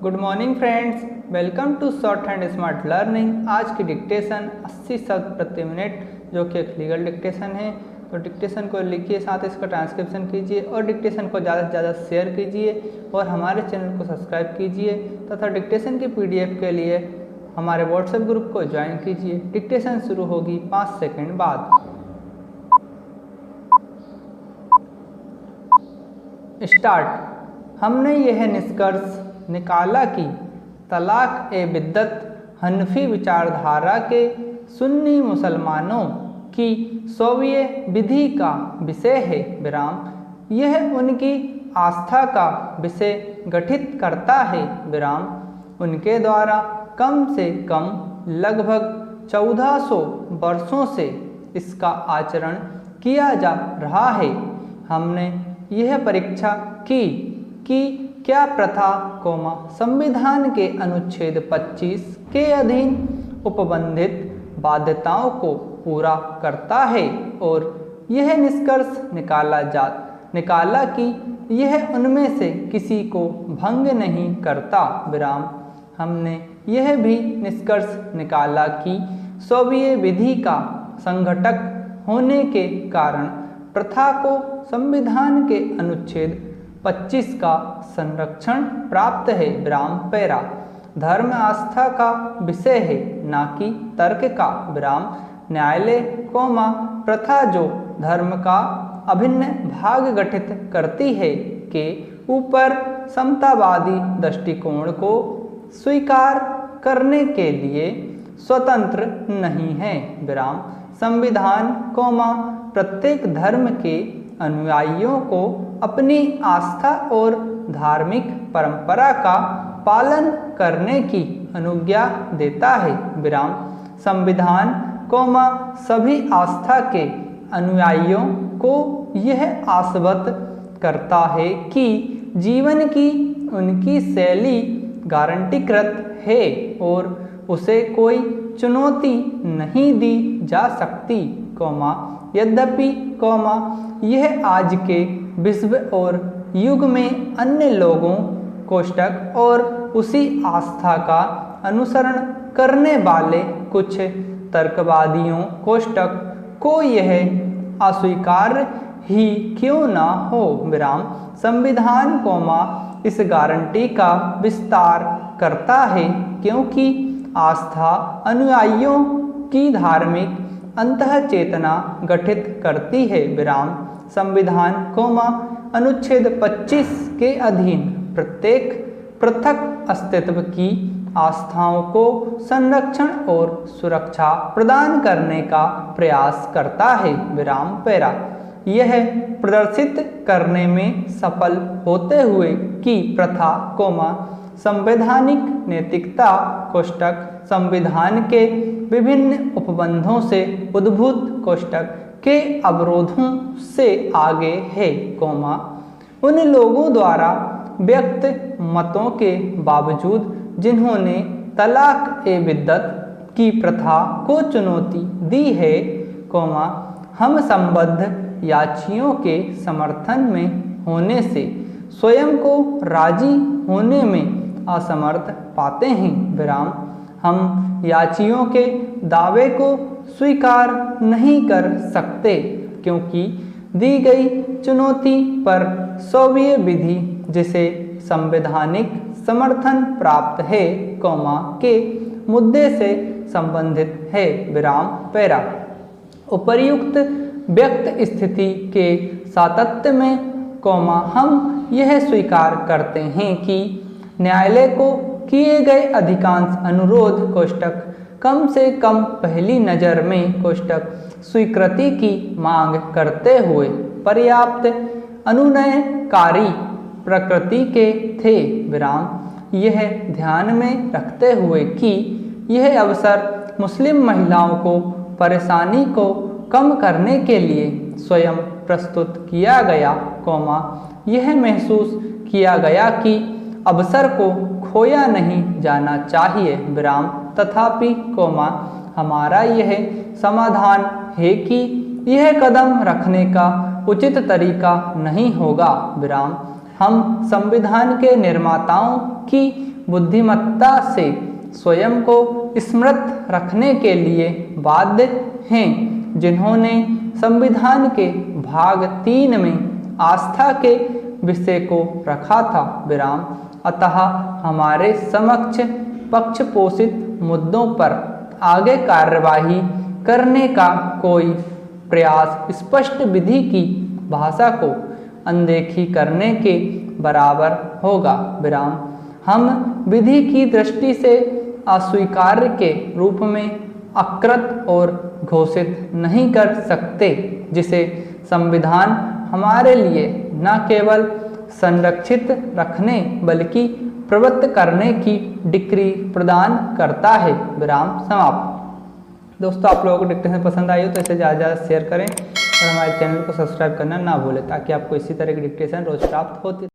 Good morning friends, welcome to shorthand smart learning. आज की dictation 80 शब्द प्रति मिनट जो कि एक लीगल डिक्टेशन है। तो डिक्टेशन को लिखिए, साथ इसका ट्रांसक्रिप्शन कीजिए और डिक्टेशन को ज़्यादा से ज़्यादा शेयर कीजिए और हमारे चैनल को सब्सक्राइब कीजिए तथा डिक्टेशन की PDF के लिए हमारे व्हाट्सएप ग्रुप को ज्वाइन कीजिए। डिक्टेशन शुरू होगी 5 सेकंड बाद। स्टार्ट। हमने यह निष्कर्ष निकाला कि तलाक ए बिद्दत हनफी विचारधारा के सुन्नी मुसलमानों की शौविय विधि का विषय है विराम। यह उनकी आस्था का विषय गठित करता है विराम। उनके द्वारा कम से कम लगभग 1400 वर्षों से इसका आचरण किया जा रहा है। हमने यह परीक्षा की कि क्या प्रथा संविधान के अनुच्छेद 25 के अधीन उपबंधित बाध्यताओं को पूरा करता है और यह निष्कर्ष निकाला कि यह उनमें से किसी को भंग नहीं करता विराम। हमने यह भी निष्कर्ष निकाला कि शौविय विधि का संघटक होने के कारण प्रथा को संविधान के अनुच्छेद 25 का संरक्षण प्राप्त है विराम। पैरा। धर्म आस्था का विषय है ना कि तर्क का विराम। न्यायालय प्रथा जो धर्म का अभिन्न भाग गठित करती है के ऊपर समतावादी दृष्टिकोण को स्वीकार करने के लिए स्वतंत्र नहीं है विराम। संविधान प्रत्येक धर्म के अनुयायियों को अपनी आस्था और धार्मिक परंपरा का पालन करने की अनुज्ञा देता है विराम। संविधान सभी आस्था के अनुयायियों को यह आश्वस्त करता है कि जीवन की उनकी शैली गारंटीकृत है और उसे कोई चुनौती नहीं दी जा सकती, यद्यपि यह आज के विश्व और युग में अन्य लोगों और उसी आस्था का अनुसरण करने वाले कुछ तर्कवादियों को यह अस्वीकार ही क्यों ना हो विराम। संविधान इस गारंटी का विस्तार करता है क्योंकि आस्था अनुयायियों की धार्मिक अंतः चेतना गठित करती है विराम। संविधान अनुच्छेद 25 के अधीन प्रत्येक पृथक अस्तित्व की आस्थाओं को संरक्षण और सुरक्षा प्रदान करने का प्रयास करता है विराम। पैरा। यह प्रदर्शित करने में सफल होते हुए कि प्रथा संवैधानिक नैतिकता संविधान के विभिन्न उपबंधों से उद्भूत के अवरोधों से आगे है, उन लोगों द्वारा व्यक्त मतों के बावजूद जिन्होंने तलाक ए बिद्दत की प्रथा को चुनौती दी है, हम संबद्ध याचियों के समर्थन में होने से स्वयं को राजी होने में असमर्थ पाते हैं विराम। हम याचियों के दावे को स्वीकार नहीं कर सकते क्योंकि दी गई चुनौती पर शौविय विधि जिसे संवैधानिक समर्थन प्राप्त है, के मुद्दे से संबंधित है विराम। पैरा। उपर्युक्त व्यक्त स्थिति के सातत्य में हम यह स्वीकार करते हैं कि न्यायालय को किए गए अधिकांश अनुरोध कम से कम पहली नज़र में स्वीकृति की मांग करते हुए पर्याप्त अनुनयकारी प्रकृति के थे विराम। यह ध्यान में रखते हुए कि यह अवसर मुस्लिम महिलाओं को परेशानी को कम करने के लिए स्वयं प्रस्तुत किया गया, यह महसूस किया गया कि अवसर को खोया नहीं जाना चाहिए विराम। तथापि हमारा यह समाधान है कि यह कदम रखने का उचित तरीका नहीं होगा विराम। हम संविधान के निर्माताओं की बुद्धिमत्ता से स्वयं को स्मृत रखने के लिए बाध्य हैं, जिन्होंने संविधान के भाग 3 में आस्था के विषय को रखा था विराम। अतः हमारे समक्ष पक्षपोषित मुद्दों पर आगे कार्यवाही करने का कोई प्रयास स्पष्ट विधि की भाषा को अनदेखी करने के बराबर होगा विराम। हम विधि की दृष्टि से अस्वीकार्य के रूप में अकृत और घोषित नहीं कर सकते, जिसे संविधान हमारे लिए न केवल संरक्षित रखने बल्कि प्रवृत्त करने की डिक्री प्रदान करता है विराम समाप्त। दोस्तों, आप लोगों को डिक्टेशन पसंद आई हो तो इसे ज़्यादा ज़्यादा शेयर करें और हमारे चैनल को सब्सक्राइब करना ना भूलें, ताकि आपको इसी तरह की डिक्टेशन रोज प्राप्त होती